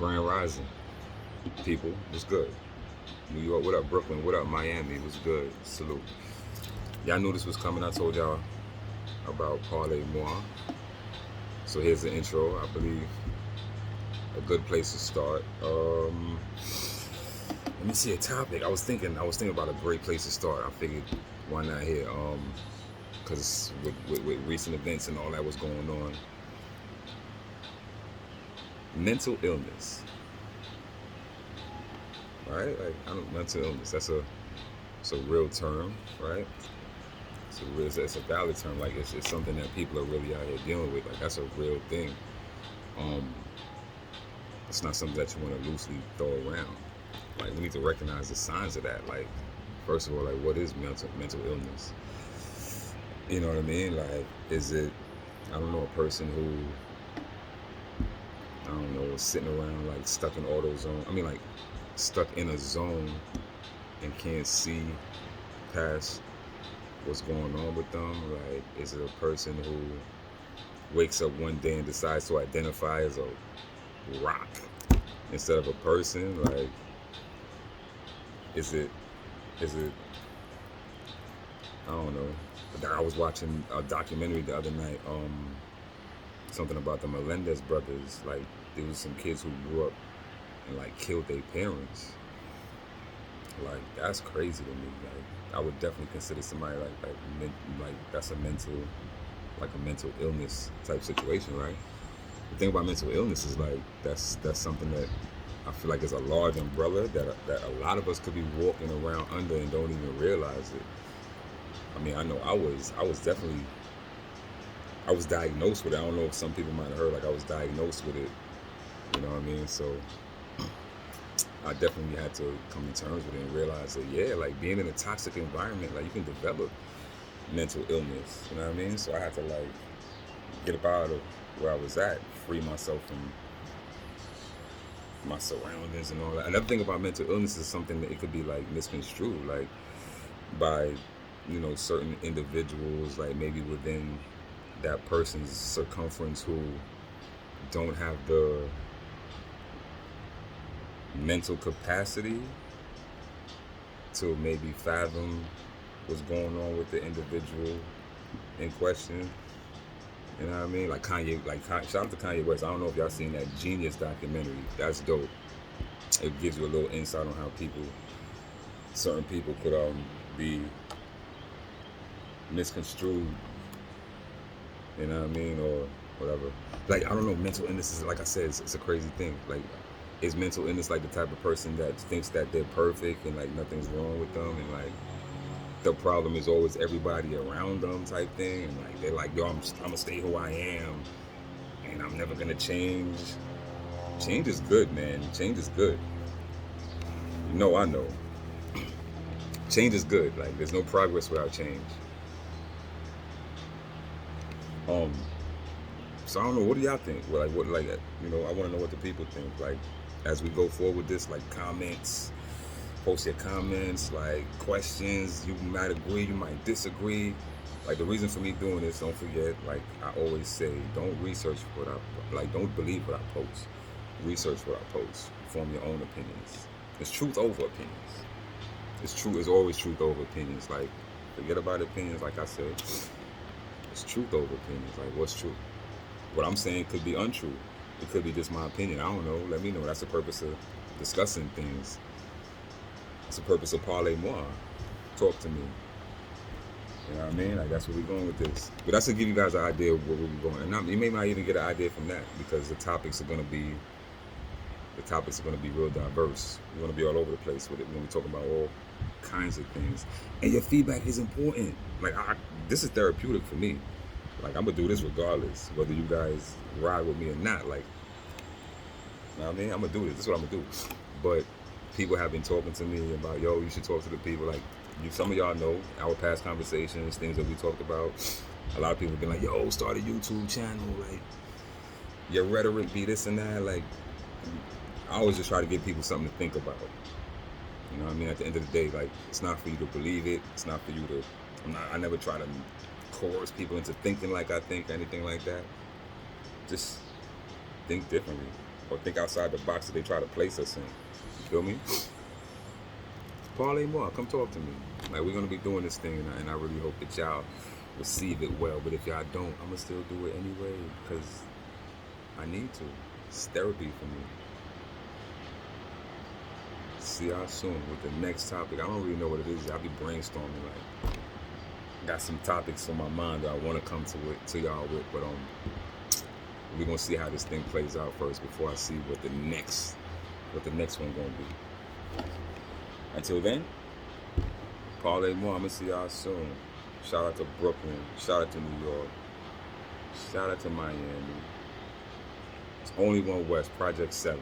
Grand Rising, people, was good. New York, what up? Brooklyn, what up? Miami, was good. Salute. Y'all knew this was coming. I told y'all about Parlet-MOI. So here's the intro. I believe a good place to start. Let me see a topic. I was thinking about a great place to start. I figured, why not here? Because with recent events and all that was going on, mental illness, right? Like, mental illness. It's a real term, right? It's a valid term. Like, it's something that people are really out here dealing with. Like, that's a real thing. Um, it's not something that you want to loosely throw around. Like, we need to recognize the signs of that. Like, first of all, like, what is mental illness? You know what I mean? Like, is it, I don't know, a person who, I don't know, is sitting around like stuck in auto zone. I mean, like, stuck in a zone and can't see past what's going on with them? Like, is it a person who wakes up one day and decides to identify as a rock instead of a person? Like, is it I don't know. I was watching a documentary the other night, something about the Melendez brothers. Like, there was some kids who grew up and like killed their parents. Like, that's crazy to me. Like, I would definitely consider somebody like that's a mental illness type situation, right? The thing about mental illness is, like, that's something that I feel like is a large umbrella that a lot of us could be walking around under and don't even realize it. I mean, I know I was diagnosed with it. I don't know if some people might have heard, like, I was diagnosed with it. You know what I mean? So I definitely had to come to terms with it and realize that, yeah, like, being in a toxic environment, like, you can develop mental illness. You know what I mean? So I had to, like, get up out of where I was at, free myself from my surroundings and all that. Another thing about mental illness is something that it could be, like, misconstrued, like, by, you know, certain individuals, like, maybe within that person's circumference, who don't have the mental capacity to maybe fathom what's going on with the individual in question. You know what I mean? Like Kanye, shout out to Kanye West. I don't know if y'all seen that Genius documentary. That's dope. It gives you a little insight on how certain people could be misconstrued. You know what I mean, or whatever. Like, I don't know. Mental illness is, like I said, it's a crazy thing. Like, is mental illness like the type of person that thinks that they're perfect and, like, nothing's wrong with them, and, like, the problem is always everybody around them type thing, and, like, they're like, yo, I'm gonna stay who I am, and I'm never gonna change. Change is good, man. Change is good. You know, I know. Change is good. Like, there's no progress without change. So I don't know. What do y'all think? Well, you know, I want to know what the people think. Like, as we go forward with this, like, comments, post your comments, like, questions. You might agree, you might disagree. Like, the reason for me doing this, don't forget, like I always say, don't don't believe what I post. Research what I post. Form your own opinions. It's truth over opinions. It's always truth over opinions. Like, forget about opinions. Like I said, it's truth over opinions. Like, what's true? What I'm saying could be untrue. It could be just my opinion. I don't know. Let me know. That's the purpose of discussing things. That's the purpose of Parlet-MOI. Talk to me. You know what I mean? Like, that's where we're going with this. But that's to give you guys an idea of where we're going. And you may not even get an idea from that, because the topics are going to be real diverse. We're going to be all over the place with it. We're going to be talking about all kinds of things. And your feedback is important. Like, this is therapeutic for me. Like, I'm going to do this regardless, whether you guys ride with me or not. Like, you know what I mean? I'm going to do this. This is what I'm going to do. But people have been talking to me about, yo, you should talk to the people. Like, some of y'all know our past conversations, things that we talked about. A lot of people have been like, yo, start a YouTube channel. Like, your rhetoric be this and that. Like, I always just try to give people something to think about. You know what I mean? At the end of the day, like, it's not for you to believe it. It's not for you to, I never try to coerce people into thinking like I think, anything like that. Just think differently. or think outside the box that they try to place us in. You feel me? Parlet-moi, come talk to me. Like, we're gonna be doing this thing, and I really hope that y'all receive it well. But if y'all don't, I'm gonna still do it anyway because I need to. It's therapy for me. See y'all soon with the next topic. I don't really know what it is. I'll be brainstorming. Like, got some topics on my mind that I want to come to y'all with, but we're gonna see how this thing plays out first before I see what the next one gonna be. Until then, Parlet-moi. I'm gonna see y'all soon. Shout out to Brooklyn. Shout out to New York. Shout out to Miami. It's Only One West, Project 7.